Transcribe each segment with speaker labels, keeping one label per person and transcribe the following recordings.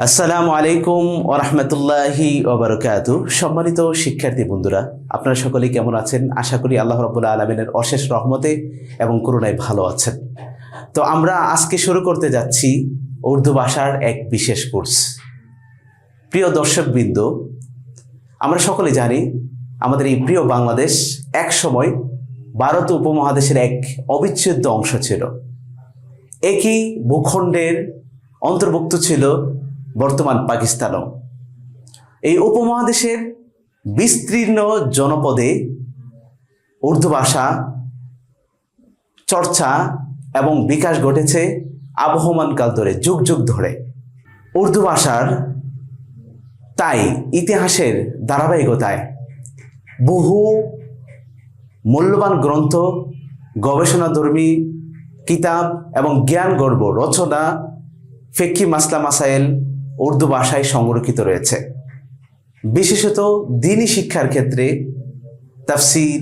Speaker 1: আসসালামু আলাইকুম ওয়া রাহমাতুল্লাহি ওয়া বারাকাতুহু। সম্মানিত শিক্ষার্থী বন্ধুরা, আপনারা সকলে কেমন আছেন? আশা করি আল্লাহ রাব্বুল আলামিনের অশেষ রহমতে এবং করুণায় ভালো আছেন। তো আমরা আজকে শুরু করতে যাচ্ছি উর্দু ভাষার এক বিশেষ কোর্স। প্রিয় দর্শকবৃন্দ, আমরা সকলে জানি আমাদের এই প্রিয় বাংলাদেশ এক সময় ভারত উপমহাদেশের এক অবিচ্ছেদ্য অংশ ছিল। একই ভূখণ্ডের অন্তর্ভুক্ত ছিল বর্তমান পাকিস্তানও। এই উপমহাদেশের বিস্তীর্ণ জনপদে উর্দু ভাষা চর্চা এবং বিকাশ ঘটেছে আবহমান কাল ধরে, যুগ যুগ ধরে। উর্দু ভাষার তাই ইতিহাসের ধারাবাহিকতায় বহু মূল্যবান গ্রন্থ, গবেষণাধর্মী কিতাব এবং জ্ঞানগর্ভ রচনা, ফিকহি মাসলা মাসাইল উর্দু ভাষায় সংরক্ষিত রয়েছে। বিশেষত দ্বীনি শিক্ষার ক্ষেত্রে তাফসির,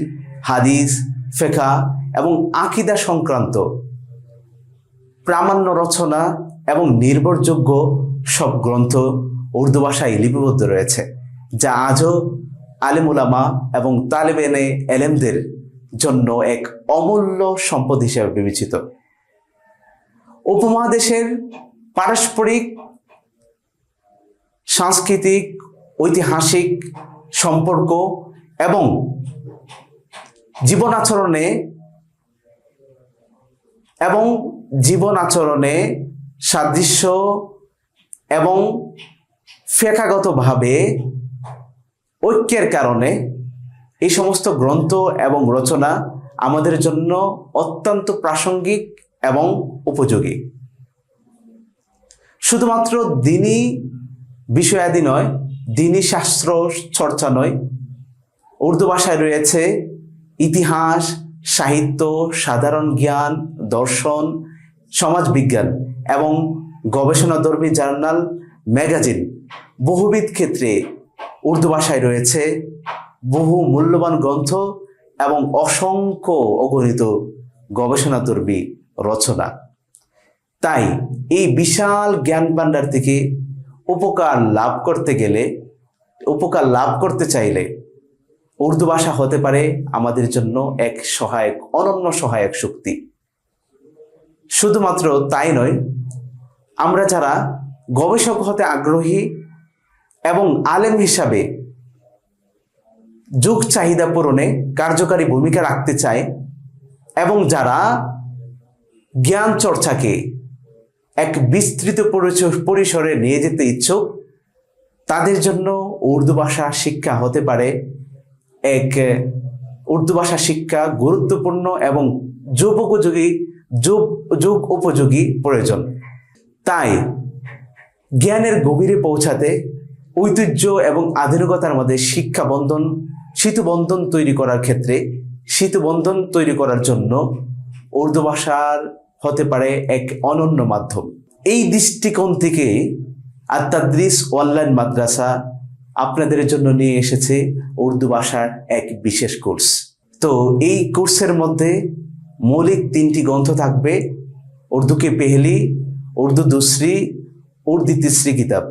Speaker 1: হাদিস, ফিকহ এবং আকীদা সংক্রান্ত প্রামাণ্য রচনা এবং নির্ভরযোগ্য সব গ্রন্থ উর্দু ভাষায় লিপিবদ্ধ রয়েছে, যা আজও আলেম উলামা এবং তালেবেনে এলেমদের জন্য এক অমূল্য সম্পদ হিসেবে বিবেচিত। উপমহাদেশের পারস্পরিক সাংস্কৃতিক, ঐতিহাসিক সম্পর্ক এবং জীবনাচরণে সাদৃশ্য এবং ফিকহগতভাবে ঐক্যের কারণে এই সমস্ত গ্রন্থ এবং রচনা আমাদের জন্য অত্যন্ত প্রাসঙ্গিক এবং উপযোগী। শুধুমাত্র দ্বীনি বিষয়াদি নয়, দ্বীনি শাস্ত্র চর্চা নয়, উর্দু ভাষায় রয়েছে ইতিহাস, সাহিত্য, সাধারণ জ্ঞান, দর্শন, সমাজবিজ্ঞান এবং গবেষণাধর্মী জার্নাল, ম্যাগাজিন। বহুবিধ ক্ষেত্রে উর্দু ভাষায় রয়েছে বহু মূল্যবান গ্রন্থ এবং অসংখ্য অগণিত গবেষণাধর্মী রচনা। তাই এই বিশাল জ্ঞান ভাণ্ডার থেকে উপকার লাভ করতে চাইলে উর্দু ভাষা হতে পারে আমাদের জন্য এক অনন্য সহায়ক শক্তি। শুধুমাত্র তাই নয়, আমরা যারা গবেষক হতে আগ্রহী এবং আলেম হিসাবে যুগ চাহিদা পূরণে কার্যকারী ভূমিকা রাখতে চায় এবং যারা জ্ঞান চর্চাকে এক বিস্তৃত পরিসরে নিয়ে যেতে ইচ্ছুক, তাদের জন্য উর্দু ভাষা শিক্ষা হতে পারে উর্দু ভাষা শিক্ষা গুরুত্বপূর্ণ এবং যুগ উপযোগী প্রয়োজন। তাই জ্ঞানের গভীরে পৌঁছাতে ঐতিহ্য এবং আধুনিকতার মধ্যে সেতুবন্ধন তৈরি করার জন্য উর্দু ভাষার হতে পারে এক অনন্য মাধ্যম। এই দৃষ্টিকোণ থেকে আত-তাদরিস অনলাইন মাদ্রাসা আপনাদের জন্য নিয়ে এসেছে উর্দু ভাষার এক বিশেষ কোর্স। তো এই কোর্সের মধ্যে মৌলিক 3টি গ্রন্থ থাকবে: উর্দু কে পেহলি, উর্দু দুসরি, উর্দু তিসরি কিতাব।